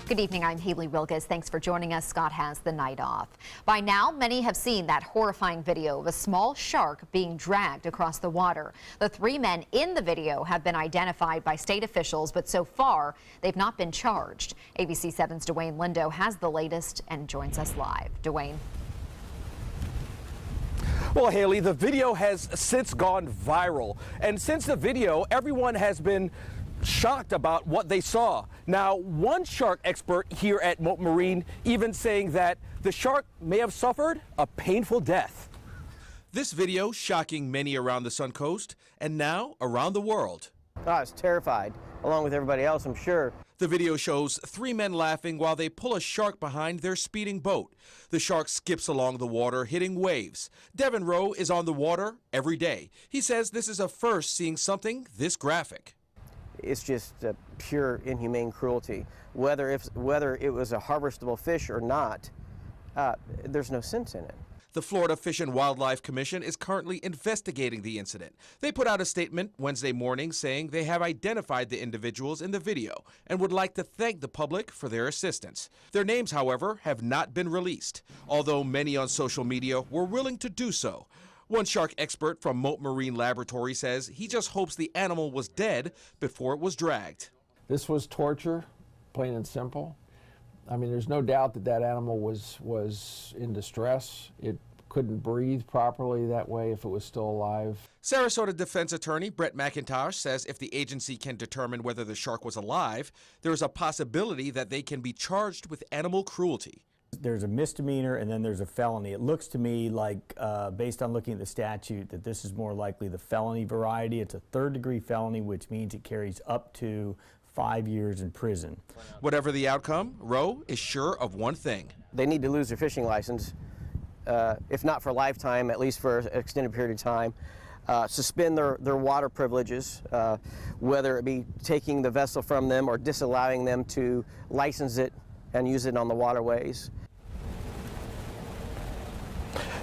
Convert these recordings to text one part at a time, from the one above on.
Good evening, I'm Haley Wilgus. Thanks for joining us. Scott has the night off. By now, many have seen that horrifying video of a small shark being dragged across the water. The 3 men in the video have been identified by state officials, but so far, they've not been charged. ABC 7's Dwayne Lindo has the latest and joins us live. Dwayne. Well, Haley, the video has since gone viral. And since the video, everyone has been shocked about what they saw. Now, one shark expert here at Mote Marine even saying that the shark may have suffered a painful death. This video shocking many around the Suncoast and now around the world. I was terrified, along with everybody else, I'm sure. The video shows 3 men laughing while they pull a shark behind their speeding boat. The shark skips along the water, hitting waves. Devin Rowe is on the water every day. He says this is a first seeing something this graphic. It's just pure inhumane cruelty. Whether it was a harvestable fish or not, there's no sense in it. The Florida Fish and Wildlife Commission is currently investigating the incident. They put out a statement Wednesday morning saying they have identified the individuals in the video and would like to thank the public for their assistance. Their names, however, have not been released, although many on social media were willing to do so. One shark expert from Mote Marine Laboratory says he just hopes the animal was dead before it was dragged. This was torture, plain and simple. I mean, there's no doubt that that animal was in distress. It couldn't breathe properly that way if it was still alive. Sarasota defense attorney Brett McIntosh says if the agency can determine whether the shark was alive, there is a possibility that they can be charged with animal cruelty. There's a misdemeanor and then there's a felony. It looks to me like, based on looking at the statute, that this is more likely the felony variety. It's a 3rd-degree felony, which means it carries up to 5 years in prison. Whatever the outcome, Rowe is sure of one thing. They need to lose their fishing license, if not for a lifetime, at least for an extended period of time. Suspend their water privileges, whether it be taking the vessel from them or disallowing them to license it and use it on the waterways.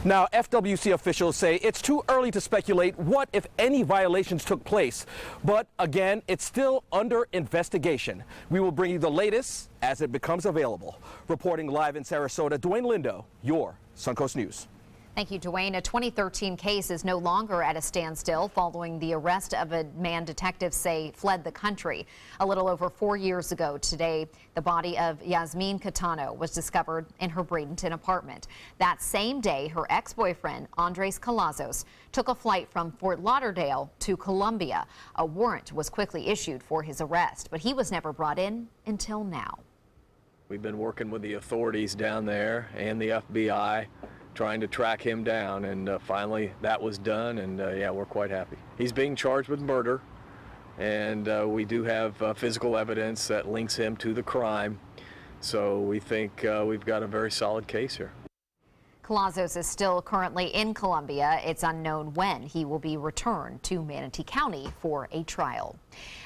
Now, FWC officials say it's too early to speculate what, if any, violations took place. But again, it's still under investigation. We will bring you the latest as it becomes available. Reporting live in Sarasota, Dwayne Lindo, your Suncoast News. Thank you, Dwayne. A 2013 case is no longer at a standstill following the arrest of a man detectives say fled the country. A little over 4 years ago today, the body of Yasmin Catano was discovered in her Bradenton apartment. That same day, her ex-boyfriend, Andres Callazos, took a flight from Fort Lauderdale to Colombia. A warrant was quickly issued for his arrest, but he was never brought in until now. We've been working with the authorities down there and the FBI trying to track him down, and finally that was done, and yeah, we're quite happy. He's being charged with murder, and we do have physical evidence that links him to the crime, so we think we've got a very solid case here. Callazos is still currently in Colombia. It's unknown when he will be returned to Manatee County for a trial.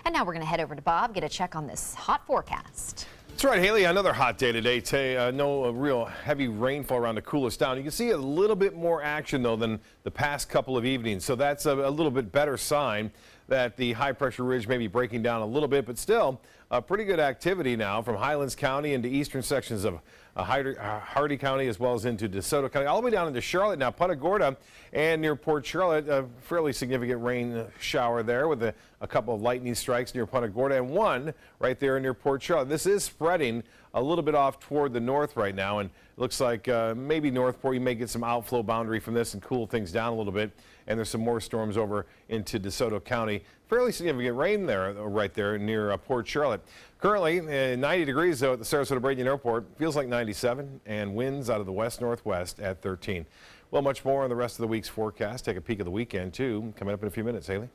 And now we're going to head over to Bob, get a check on this hot forecast. That's right, Haley. Another hot day today. No real heavy rainfall around to cool us down. You can see a little bit more action, though, than the past couple of evenings. So that's a little bit better sign that the high-pressure ridge may be breaking down a little bit, but still pretty good activity now from Highlands County into eastern sections of Hardy County, as well as into DeSoto County, all the way down into Charlotte. Now, Punta Gorda and near Port Charlotte, a fairly significant rain shower there with a couple of lightning strikes near Punta Gorda and one right there near Port Charlotte. This is spreading a little bit off toward the north right now, and it looks like maybe Northport, you may get some outflow boundary from this and cool things down a little bit. And there's some more storms over into DeSoto County. Fairly significant rain there, right there near Port Charlotte. Currently 90 degrees though at the Sarasota Bradenton Airport. Feels like 97, and winds out of the west-northwest at 13. Well, much more on the rest of the week's forecast. Take a peek at the weekend too. Coming up in a few minutes, Haley.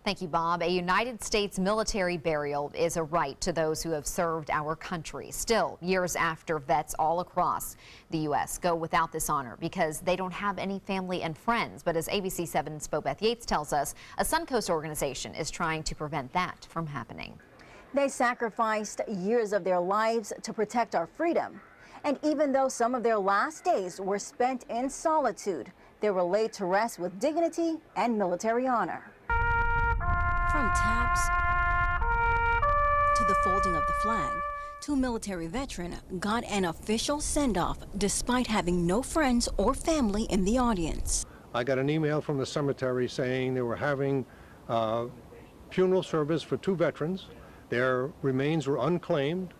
Thank you, Bob. A United States military burial is a right to those who have served our country. Still, years after, vets all across the U.S. go without this honor because they don't have any family and friends. But as ABC 7's Bobeth Yates tells us, a Suncoast organization is trying to prevent that from happening. They sacrificed years of their lives to protect our freedom. And even though some of their last days were spent in solitude, they were laid to rest with dignity and military honor. From taps to the folding of the flag II military veteran got an official send-off despite having no friends or family in the audience. I got an email from the cemetery saying they were having funeral service for 2 veterans. Their remains were unclaimed.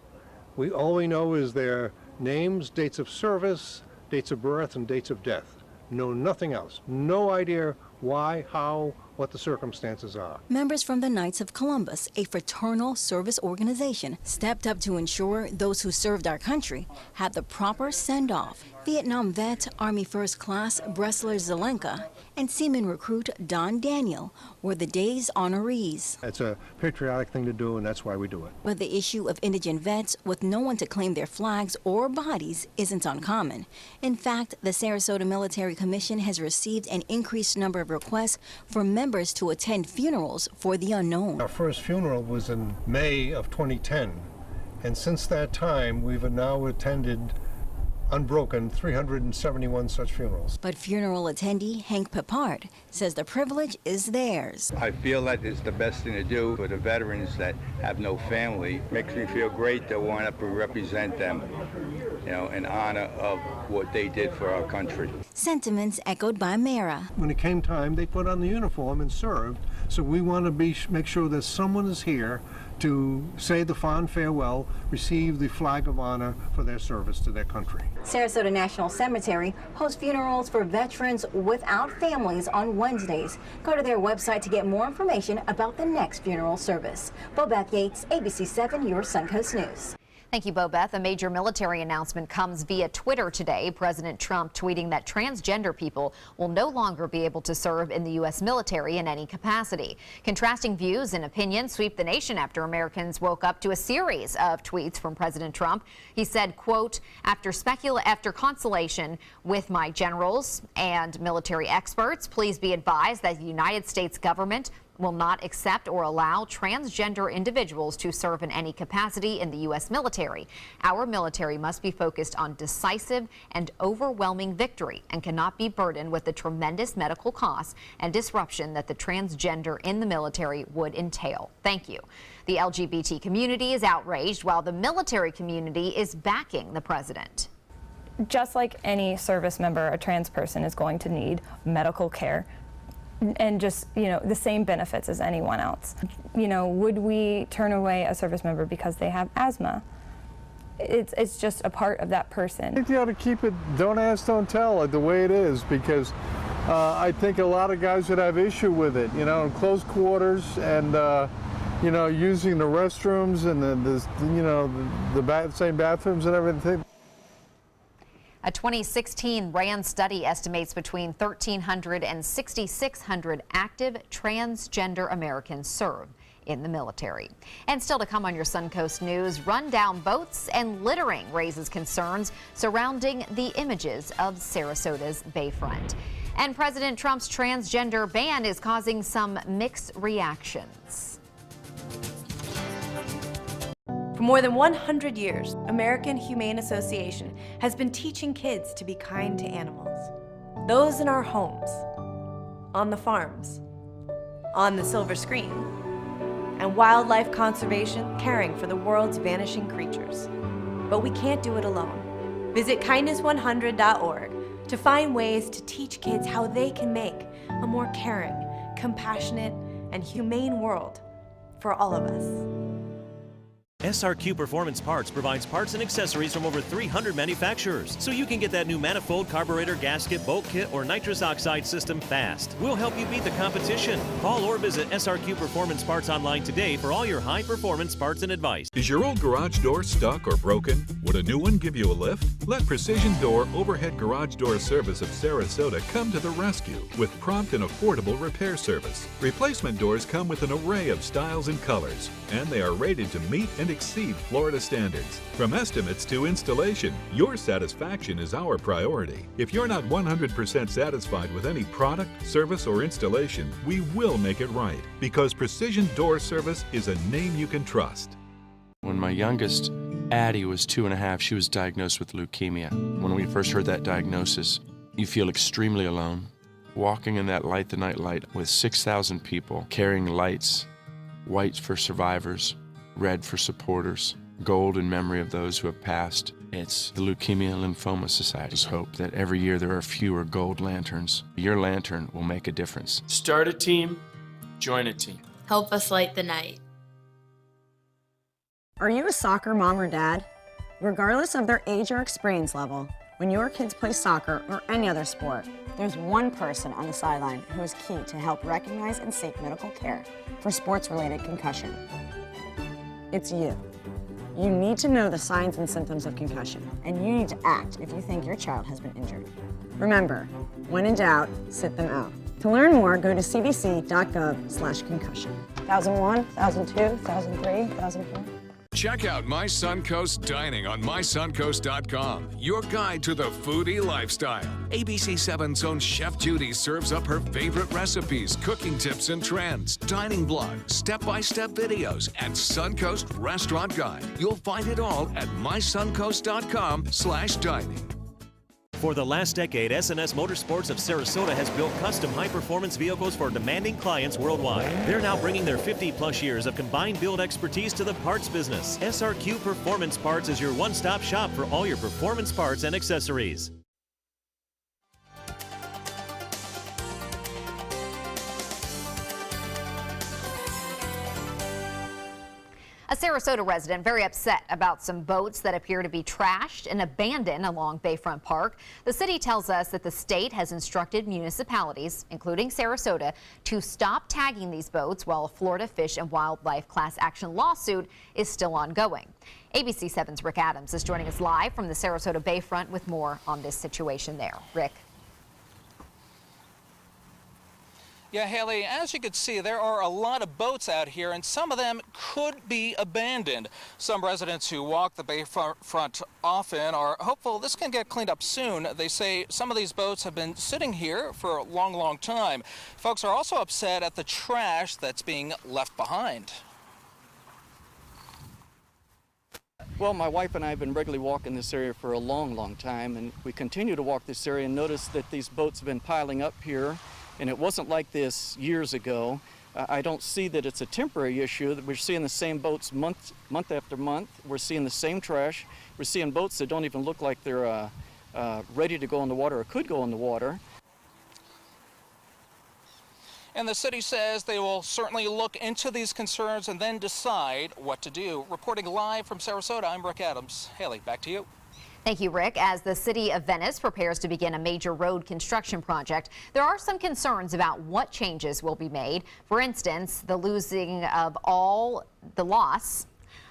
All we know is their names, dates of service, dates of birth, and dates of death. Know nothing else. No idea why, how, what the circumstances are. Members from the Knights of Columbus, a fraternal service organization, stepped up to ensure those who served our country had the proper send-off. Vietnam vet, Army First Class Bressler Zelenka, and Seaman recruit Don Daniel were the day's honorees. It's a patriotic thing to do, and that's why we do it. But the issue of indigent vets with no one to claim their flags or bodies isn't uncommon. In fact, the Sarasota Military Commission has received an increased number of requests for members to attend funerals for the unknown. Our first funeral was in May of 2010, and since that time, we've now attended unbroken 371 such funerals. But funeral attendee Hank Pepard says the privilege is theirs. I feel that it's the best thing to do for the veterans that have no family. Makes me feel great to want to represent them, you know, in honor of what they did for our country. Sentiments echoed by Mara. When it came time, they put on the uniform and served, so we want to make sure that someone is here to say the fond farewell, receive the flag of honor for their service to their country. Sarasota National Cemetery hosts funerals for veterans without families on Wednesdays. Go to their website to get more information about the next funeral service. Bobeth Yates, ABC 7, your Suncoast News. Thank you, Bobeth. A major military announcement comes via Twitter today. President Trump tweeting that transgender people will no longer be able to serve in the U.S. military in any capacity. Contrasting views and opinions sweep the nation after Americans woke up to a series of tweets from President Trump. He said, quote, after consultation with my generals and military experts, please be advised that the United States government will not accept or allow transgender individuals to serve in any capacity in the U.S. military. Our military must be focused on decisive and overwhelming victory and cannot be burdened with the tremendous medical costs and disruption that the transgender in the military would entail. Thank you. The LGBT community is outraged while the military community is backing the president. Just like any service member, a trans person is going to need medical care and just, you know, the same benefits as anyone else. You know, would we turn away a service member because they have asthma? It's just a part of that person. I think you ought to keep it don't ask, don't tell the way it is, because I think a lot of guys would have issue with it, you know, in close quarters and, you know, using the restrooms and the same bathrooms and everything. A 2016 RAND study estimates between 1,300 and 6,600 active transgender Americans serve in the military. And still to come on your Suncoast News, rundown boats and littering raises concerns surrounding the images of Sarasota's Bayfront. And President Trump's transgender ban is causing some mixed reactions. For more than 100 years, American Humane Association has been teaching kids to be kind to animals. Those in our homes, on the farms, on the silver screen, and wildlife conservation, caring for the world's vanishing creatures. But we can't do it alone. Visit kindness100.org to find ways to teach kids how they can make a more caring, compassionate, and humane world for all of us. SRQ Performance Parts provides parts and accessories from over 300 manufacturers, so you can get that new manifold, carburetor, gasket, bolt kit, or nitrous oxide system fast. We'll help you beat the competition. Call or visit SRQ Performance Parts online today for all your high-performance parts and advice. Is your old garage door stuck or broken? Would a new one give you a lift? Let Precision Door Overhead Garage Door Service of Sarasota come to the rescue with prompt and affordable repair service. Replacement doors come with an array of styles and colors, and they are rated to meet and exceed Florida standards. From estimates to installation, your satisfaction is our priority. If you're not 100% satisfied with any product, service, or installation, we will make it right, because Precision Door Service is a name you can trust. When my youngest, Addie, was 2.5, she was diagnosed with leukemia. When we first heard that diagnosis, you feel extremely alone. Walking in that Light the Night light with 6,000 people carrying lights, white for survivors, red for supporters. gold in memory of those who have passed. It's the Leukemia and Lymphoma Society's hope that every year there are fewer gold lanterns. Your lantern will make a difference. Start a team, join a team. Help us light the night. Are you a soccer mom or dad? Regardless of their age or experience level, when your kids play soccer or any other sport, there's one person on the sideline who is key to help recognize and seek medical care for sports-related concussion. It's you. You need to know the signs and symptoms of concussion, and you need to act if you think your child has been injured. Remember, when in doubt, sit them out. To learn more, go to cdc.gov/concussion. 1001, 1002, 1003, 1004. Check out My Suncoast Dining on mysuncoast.com, your guide to the foodie lifestyle. ABC7's own Chef Judy serves up her favorite recipes, cooking tips and trends, dining blog, step-by-step videos, and Suncoast Restaurant Guide. You'll find it all at mysuncoast.com/dining. For the last decade, S&S Motorsports of Sarasota has built custom high-performance vehicles for demanding clients worldwide. They're now bringing their 50-plus years of combined build expertise to the parts business. SRQ Performance Parts is your one-stop shop for all your performance parts and accessories. A Sarasota resident very upset about some boats that appear to be trashed and abandoned along Bayfront Park. The city tells us that the state has instructed municipalities, including Sarasota, to stop tagging these boats while a Florida Fish and Wildlife class action lawsuit is still ongoing. ABC 7's Rick Adams is joining us live from the Sarasota Bayfront with more on this situation there. Rick. Yeah, Haley, as you can see, there are a lot of boats out here, and some of them could be abandoned. Some residents who walk the Bayfront often are hopeful this can get cleaned up soon. They say some of these boats have been sitting here for a long, long time. Folks are also upset at the trash that's being left behind. Well, my wife and I have been regularly walking this area for a long, long time, and we continue to walk this area and notice that these boats have been piling up here. And it wasn't like this years ago. I don't see that it's a temporary issue. That we're seeing the same boats month after month. We're seeing the same trash. We're seeing boats that don't even look like they're ready to go in the water or could go in the water. And the city says they will certainly look into these concerns and then decide what to do. Reporting live from Sarasota, I'm Rick Adams. Haley, back to you. Thank you, Rick. As the city of Venice prepares to begin a major road construction project, there are some concerns about what changes will be made. For instance, the loss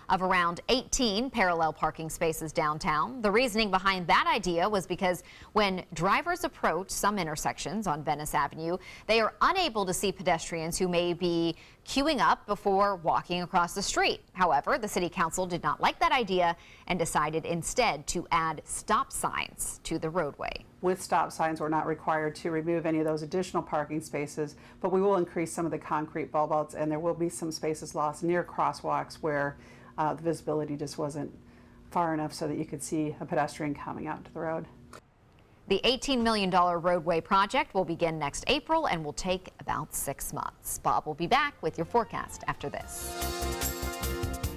of around 18 parallel parking spaces downtown. The reasoning behind that idea was because when drivers approach some intersections on Venice Avenue, they are unable to see pedestrians who may be queuing up before walking across the street. However, the city council did not like that idea and decided instead to add stop signs to the roadway. With stop signs, we're not required to remove any of those additional parking spaces, but we will increase some of the concrete bulb outs, and there will be some spaces lost near crosswalks where the visibility just wasn't far enough so that you could see a pedestrian coming out to the road. The $18 million roadway project will begin next April and will take about 6 months. Bob will be back with your forecast after this.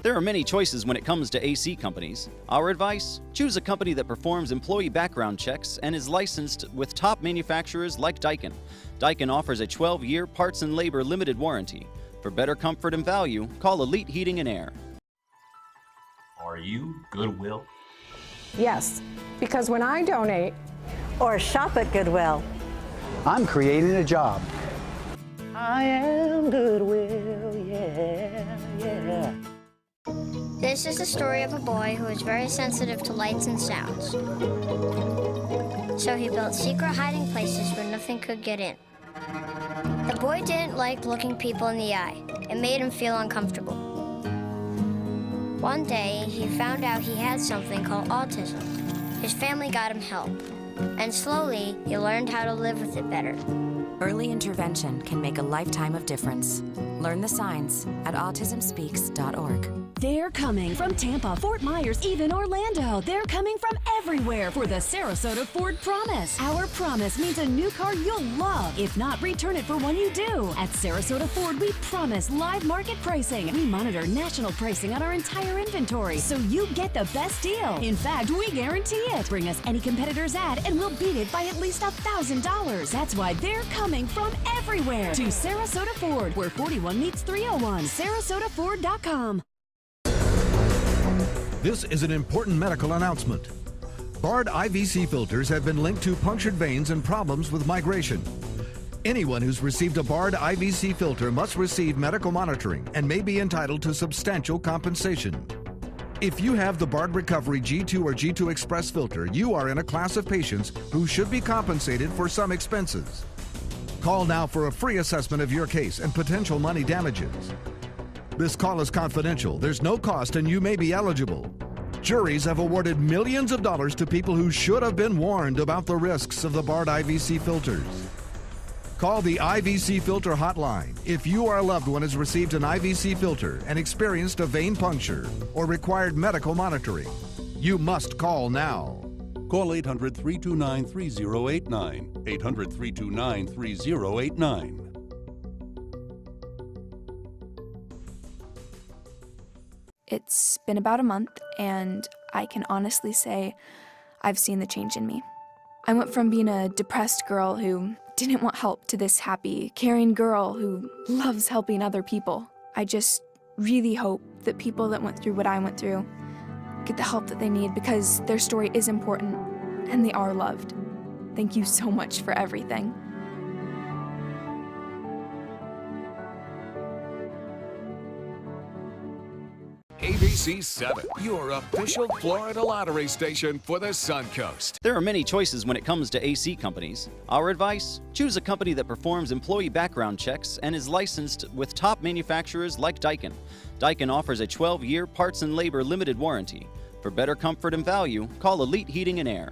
There are many choices when it comes to AC companies. Our advice? Choose a company that performs employee background checks and is licensed with top manufacturers like Daikin. Daikin offers a 12-year parts and labor limited warranty. For better comfort and value, call Elite Heating and Air. Are you Goodwill? Yes, because when I donate or shop at Goodwill, I'm creating a job. I am Goodwill, yeah, yeah. This is the story of a boy who is very sensitive to lights and sounds. So he built secret hiding places where nothing could get in. The boy didn't like looking people in the eye. It made him feel uncomfortable. One day, he found out he had something called autism. His family got him help, and slowly, he learned how to live with it better. Early intervention can make a lifetime of difference. Learn the signs at autismspeaks.org. They're coming from Tampa, Fort Myers, even Orlando. They're coming from everywhere for the Sarasota Ford Promise. Our promise means a new car you'll love. If not, return it for one you do. At Sarasota Ford, we promise live market pricing. We monitor national pricing on our entire inventory, so you get the best deal. In fact, we guarantee it. Bring us any competitor's ad, and we'll beat it by at least $1,000. That's why they're coming from everywhere to Sarasota Ford, where 41 meets 301. SarasotaFord.com. This is an important medical announcement. Bard IVC filters have been linked to punctured veins and problems with migration. Anyone who's received a Bard IVC filter must receive medical monitoring and may be entitled to substantial compensation. If you have the Bard Recovery G2 or G2 Express filter, you are in a class of patients who should be compensated for some expenses. Call now for a free assessment of your case and potential money damages. This call is confidential. There's no cost and you may be eligible. Juries have awarded millions of dollars to people who should have been warned about the risks of the Bard IVC filters. Call the IVC Filter Hotline if you or a loved one has received an IVC filter and experienced a vein puncture or required medical monitoring. You must call now. Call 800-329-3089. 800-329-3089. It's been about a month, and I can honestly say I've seen the change in me. I went from being a depressed girl who didn't want help to this happy, caring girl who loves helping other people. I just really hope that people that went through what I went through get the help that they need, because their story is important and they are loved. Thank you so much for everything. ABC 7, your official Florida lottery station for the Suncoast. There are many choices when it comes to AC companies. Our advice? Choose a company that performs employee background checks and is licensed with top manufacturers like Daikin. Daikin offers a 12-year parts and labor limited warranty. For better comfort and value, call Elite Heating and Air.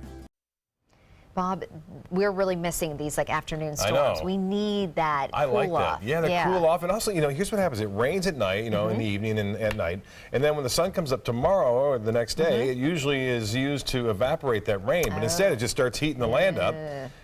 Bob, we're really missing these afternoon storms. I know. We need that I cool like off. that. Yeah, the cool off. And also, here's what happens. It rains at night, in the evening and at night. And then when the sun comes up tomorrow or the next day, it usually is used to evaporate that rain. But instead, it just starts heating the land up.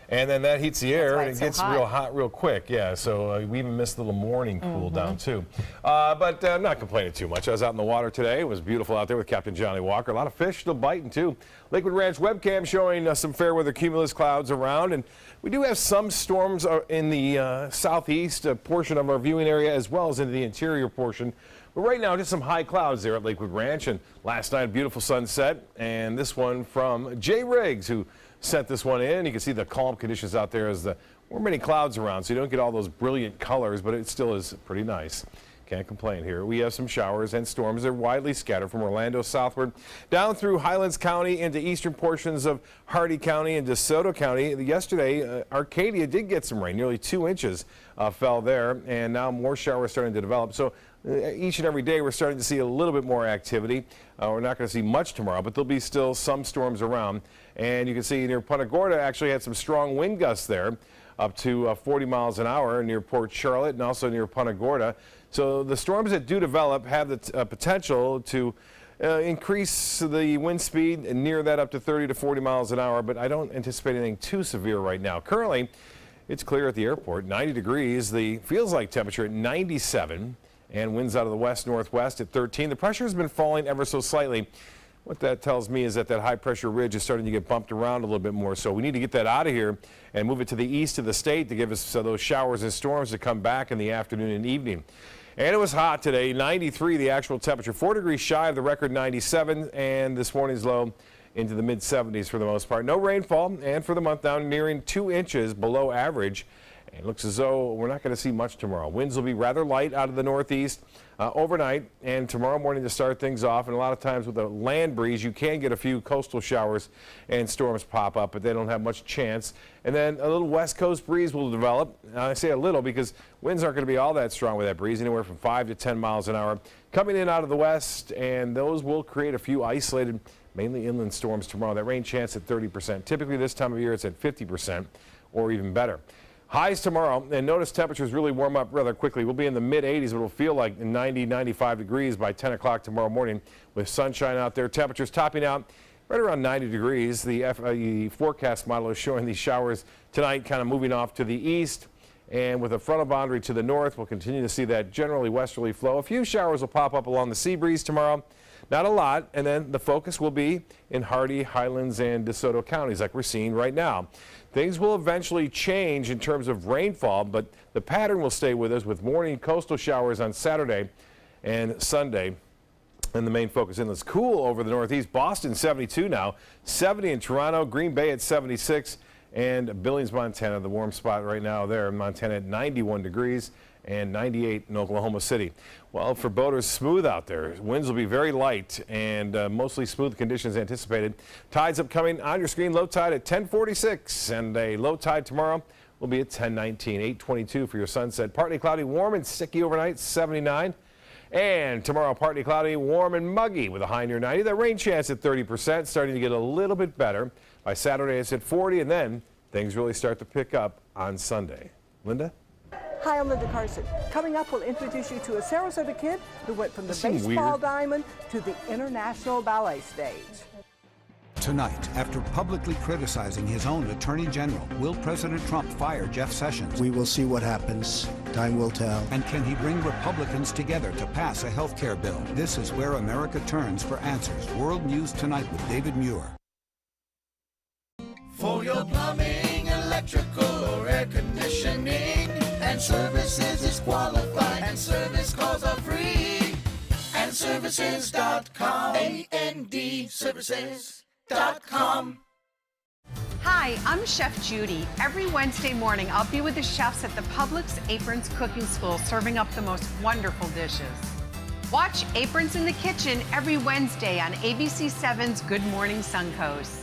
And then that heats the air, and it gets real hot real quick. Yeah, so we even missed the little morning cool down, too. But I'm not complaining too much. I was out in the water today. It was beautiful out there with Captain Johnny Walker. A lot of fish still biting, too. Lakewood Ranch webcam showing some fair weather cumulus clouds around. And we do have some storms in the southeast portion of our viewing area, as well as in the interior portion. But right now, just some high clouds there at Lakewood Ranch. And last night, a beautiful sunset. And this one from Jay Riggs, who sent this one in. You can see the calm conditions out there as there weren't many clouds around, so you don't get all those brilliant colors, but it still is pretty nice. Can't complain here. We have some showers and storms. They're widely scattered from Orlando southward down through Highlands County into eastern portions of Hardee County and DeSoto County. Yesterday, Arcadia did get some rain. Nearly 2 inches fell there, and now more showers starting to develop. So each and every day we're starting to see a little bit more activity. We're not going to see much tomorrow, but there'll be still some storms around. And you can see near Punta Gorda actually had some strong wind gusts there, up to 40 miles an hour near Port Charlotte and also near Punta Gorda. So the storms that do develop have the potential to increase the wind speed near that up to 30 to 40 miles an hour, but I don't anticipate anything too severe right now. Currently, it's clear at the airport, 90 degrees. The feels like temperature at 97 and winds out of the west-northwest at 13. The pressure has been falling ever so slightly. What that tells me is that high pressure ridge is starting to get bumped around a little bit more. So we need to get that out of here and move it to the east of the state to give us those showers and storms to come back in the afternoon and evening. And it was hot today, 93 the actual temperature, 4 degrees shy of the record 97, and this morning's low into the mid-70s for the most part. No rainfall, and for the month down nearing 2 inches below average. It looks as though we're not going to see much tomorrow. Winds will be rather light out of the northeast overnight and tomorrow morning to start things off. And a lot of times with a land breeze, you can get a few coastal showers and storms pop up, but they don't have much chance. And then a little west coast breeze will develop. I say a little because winds aren't going to be all that strong with that breeze, anywhere from 5 to 10 miles an hour coming in out of the west, and those will create a few isolated, mainly inland storms tomorrow. That rain chance at 30%. Typically this time of year it's at 50% or even better. Highs tomorrow, and notice temperatures really warm up rather quickly. We'll be in the mid-80s, but it'll feel like 90, 95 degrees by 10 o'clock tomorrow morning with sunshine out there. Temperatures topping out right around 90 degrees. The forecast model is showing these showers tonight kind of moving off to the east, and with a frontal boundary to the north, we'll continue to see that generally westerly flow. A few showers will pop up along the sea breeze tomorrow. Not a lot, and then the focus will be in Hardee, Highlands, and DeSoto counties like we're seeing right now. Things will eventually change in terms of rainfall, but the pattern will stay with us with morning coastal showers on Saturday and Sunday. And the main focus in this cool over the northeast. Boston 72 now, 70 in Toronto, Green Bay at 76, and Billings, Montana, the warm spot right now there in Montana at 91 degrees. And 98 in Oklahoma City. Well, for boaters, smooth out there. Winds will be very light and mostly smooth conditions anticipated. Tides upcoming on your screen. Low tide at 10:46, and a low tide tomorrow will be at 10:19. 8:22 for your sunset. Partly cloudy, warm and sticky overnight, 79. And tomorrow, partly cloudy, warm and muggy with a high near 90. The rain chance at 30%, starting to get a little bit better. By Saturday, it's at 40, and then things really start to pick up on Sunday. Linda? Hi, I'm Linda Carson. Coming up, we'll introduce you to a Sarasota kid who went from the baseball diamond to the international ballet stage. Tonight, after publicly criticizing his own attorney general, will President Trump fire Jeff Sessions? We will see what happens. Time will tell. And can he bring Republicans together to pass a health care bill? This is where America turns for answers. World News Tonight with David Muir. For your plumbing, electrical, or air conditioning, and services is qualified, and service calls are free. AndServices.com. AndServices.com. Hi, I'm Chef Judy. Every Wednesday morning, I'll be with the chefs at the Publix Aprons Cooking School serving up the most wonderful dishes. Watch Aprons in the Kitchen every Wednesday on ABC7's Good Morning Suncoast.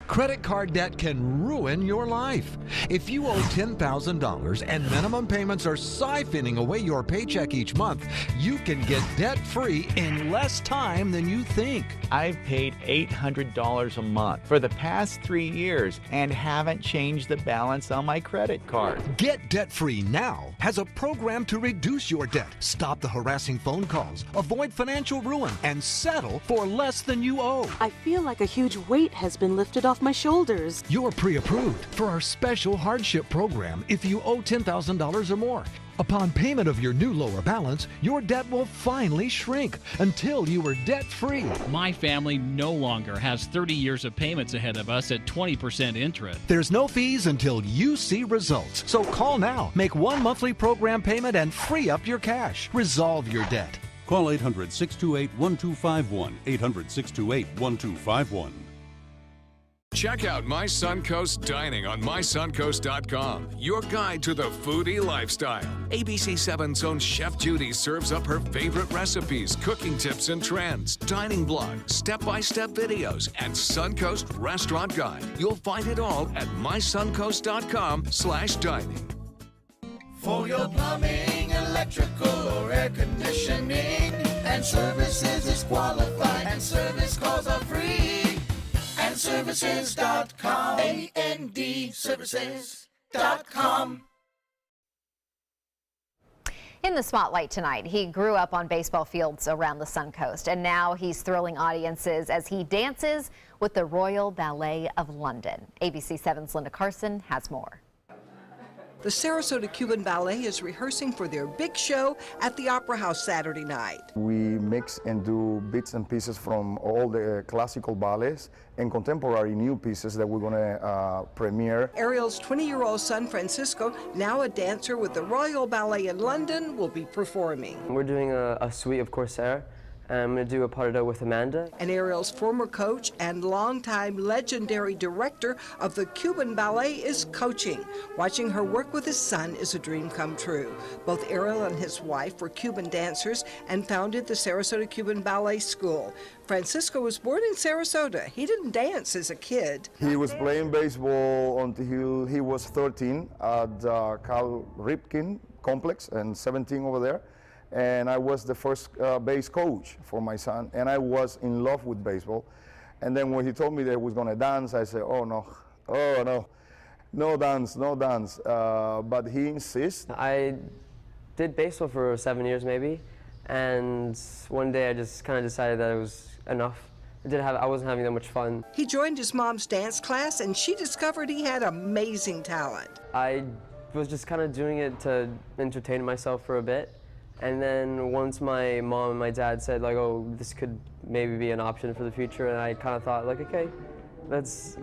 Credit card debt can ruin your life. If you owe $10,000 and minimum payments are siphoning away your paycheck each month, you can get debt-free in less time than you think. I've paid $800 a month for the past 3 years and haven't changed the balance on my credit card. Get debt-free now has a program to reduce your debt, stop the harassing phone calls, avoid financial ruin, and settle for less than you owe. I feel like a huge weight has been lifted off my shoulders. You're pre-approved for our special hardship program if you owe $10,000 or more. Upon payment of your new lower balance, your debt will finally shrink until you are debt-free. My family no longer has 30 years of payments ahead of us at 20% interest. There's no fees until you see results. So call now, make one monthly program payment, and free up your cash. Resolve your debt. Call 800-628-1251. 800-628-1251. Check out My Suncoast Dining on mysuncoast.com, your guide to the foodie lifestyle. ABC7's own Chef Judy serves up her favorite recipes, cooking tips and trends, dining blogs, step-by-step videos, and Suncoast Restaurant Guide. You'll find it all at mysuncoast.com/dining. For your plumbing, electrical, or air conditioning, and services is qualified, and service calls are free. AndServices.com. AndServices.com. In the spotlight tonight, he grew up on baseball fields around the Suncoast, and now he's thrilling audiences as he dances with the Royal Ballet of London. ABC7's Linda Carson has more. The Sarasota Cuban Ballet is rehearsing for their big show at the Opera House Saturday night. We mix and do bits and pieces from all the classical ballets and contemporary new pieces that we're going to premiere. Ariel's 20-year-old son, Francisco, now a dancer with the Royal Ballet in London, will be performing. We're doing a suite of Corsair. I'm going to do a pas de deux with Amanda. And Ariel's former coach and longtime legendary director of the Cuban Ballet is coaching. Watching her work with his son is a dream come true. Both Ariel and his wife were Cuban dancers and founded the Sarasota Cuban Ballet School. Francisco was born in Sarasota. He didn't dance as a kid. He was playing baseball until he was 13 at Cal Ripken Complex and 17 over there. And I was the first base coach for my son, and I was in love with baseball. And then when he told me that he was going to dance, I said, oh no, No dance, no dance. But he insists. I did baseball for 7 years maybe, and one day I just kind of decided that it was enough. I wasn't having that much fun. He joined his mom's dance class, and she discovered he had amazing talent. I was just kind of doing it to entertain myself for a bit. And then once my mom and my dad said, like, oh, this could maybe be an option for the future, and I kind of thought, like, okay, let's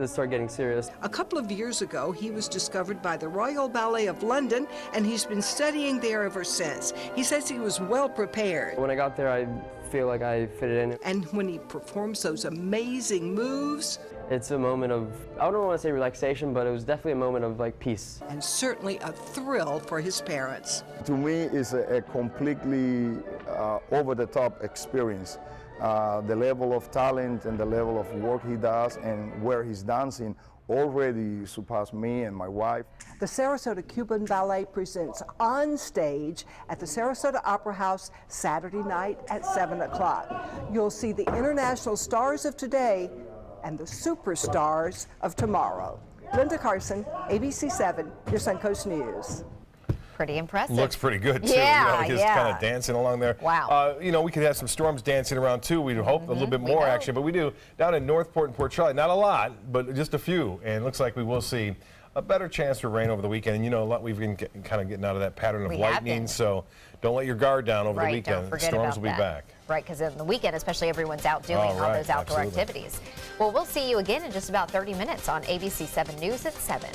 start getting serious. A couple of years ago, he was discovered by the Royal Ballet of London, and he's been studying there ever since. He says he was well prepared. When I got there, I feel like I fitted in. And when he performs those amazing moves, it's a moment of, I don't want to say relaxation, but it was definitely a moment of like peace. And certainly a thrill for his parents. To me, it's a completely over-the-top experience. The level of talent and the level of work he does and where he's dancing already surpassed me and my wife. The Sarasota Cuban Ballet presents On Stage at the Sarasota Opera House Saturday night at 7 o'clock. You'll see the international stars of today and the superstars of tomorrow. Linda Carson, ABC 7, your Suncoast News. Pretty impressive. Looks pretty good, too. Yeah, you know, just kind of dancing along there. Wow. You know, we could have some storms dancing around, too. We'd hope a little bit more action, but we do. Down in Northport and Port Charlie, not a lot, but just a few. And it looks like we will see a better chance for rain over the weekend. And, you know, a lot we've been kind of getting out of that pattern of lightning, so don't let your guard down over the weekend. Don't forget Storms about will be back. Right, because in the weekend, especially, everyone's out doing all those outdoor activities. Well, we'll see you again in just about 30 minutes on ABC 7 News at 7.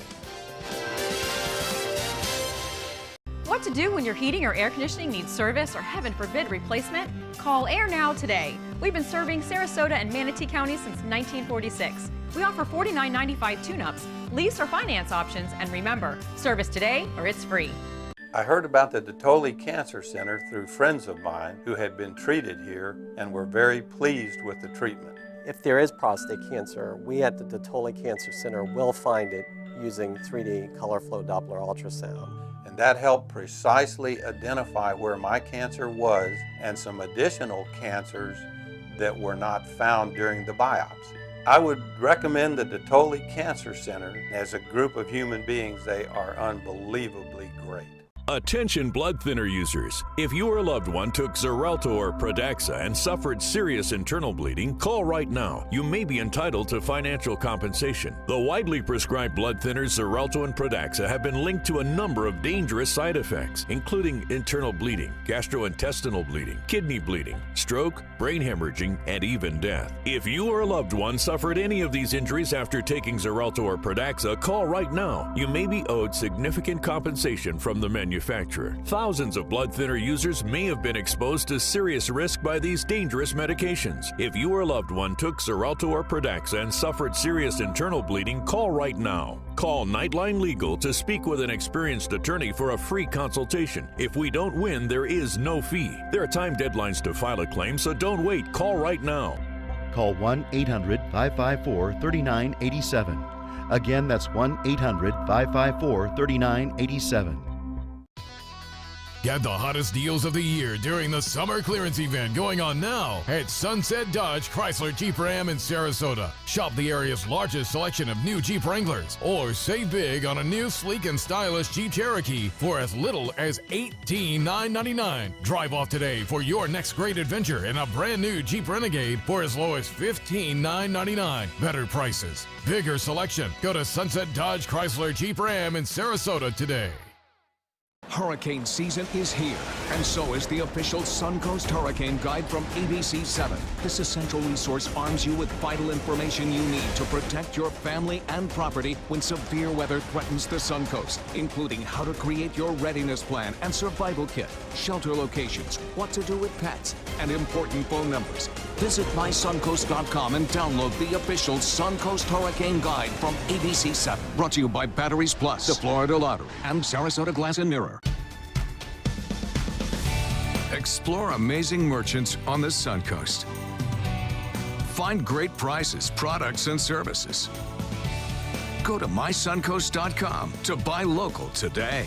What to do when your heating or air conditioning needs service or, heaven forbid, replacement? Call Air Now today. We've been serving Sarasota and Manatee County since 1946. We offer $49.95 tune-ups, lease or finance options, and remember, service today or it's free. I heard about the Detoli Cancer Center through friends of mine who had been treated here and were very pleased with the treatment. If there is prostate cancer, we at the Detoli Cancer Center will find it using 3D color flow Doppler ultrasound. And that helped precisely identify where my cancer was and some additional cancers that were not found during the biopsy. I would recommend the Detoli Cancer Center. As a group of human beings, they are unbelievably great. Attention blood thinner users. If your loved one took Xarelto or Pradaxa and suffered serious internal bleeding, call right now. You may be entitled to financial compensation. The widely prescribed blood thinners Xarelto and Pradaxa have been linked to a number of dangerous side effects, including internal bleeding, gastrointestinal bleeding, kidney bleeding, stroke, brain hemorrhaging, and even death. If you or a loved one suffered any of these injuries after taking Xarelto or Pradaxa, call right now. You may be owed significant compensation from the manufacturer. Thousands of blood thinner users may have been exposed to serious risk by these dangerous medications. If you or a loved one took Xarelto or Pradaxa and suffered serious internal bleeding, call right now. Call Nightline Legal to speak with an experienced attorney for a free consultation. If we don't win, there is no fee. There are time deadlines to file a claim, so don't wait. Call right now. Call 1-800-554-3987. Again, that's 1-800-554-3987. Get the hottest deals of the year during the summer clearance event going on now at Sunset Dodge Chrysler Jeep Ram in Sarasota. Shop the area's largest selection of new Jeep Wranglers or save big on a new sleek and stylish Jeep Cherokee for as little as $18,999. Drive off today for your next great adventure in a brand new Jeep Renegade for as low as $15,999. Better prices, bigger selection. Go to Sunset Dodge Chrysler Jeep Ram in Sarasota today. Hurricane season is here, and so is the official Suncoast Hurricane Guide from ABC 7. This essential resource arms you with vital information you need to protect your family and property when severe weather threatens the Suncoast, including how to create your readiness plan and survival kit, shelter locations, what to do with pets, and important phone numbers. Visit mysuncoast.com and download the official Suncoast Hurricane Guide from ABC 7. Brought to you by Batteries Plus, the Florida Lottery, and Sarasota Glass and Mirror. Explore amazing merchants on the Suncoast. Find great prices, products, and services. Go to mysuncoast.com to buy local today.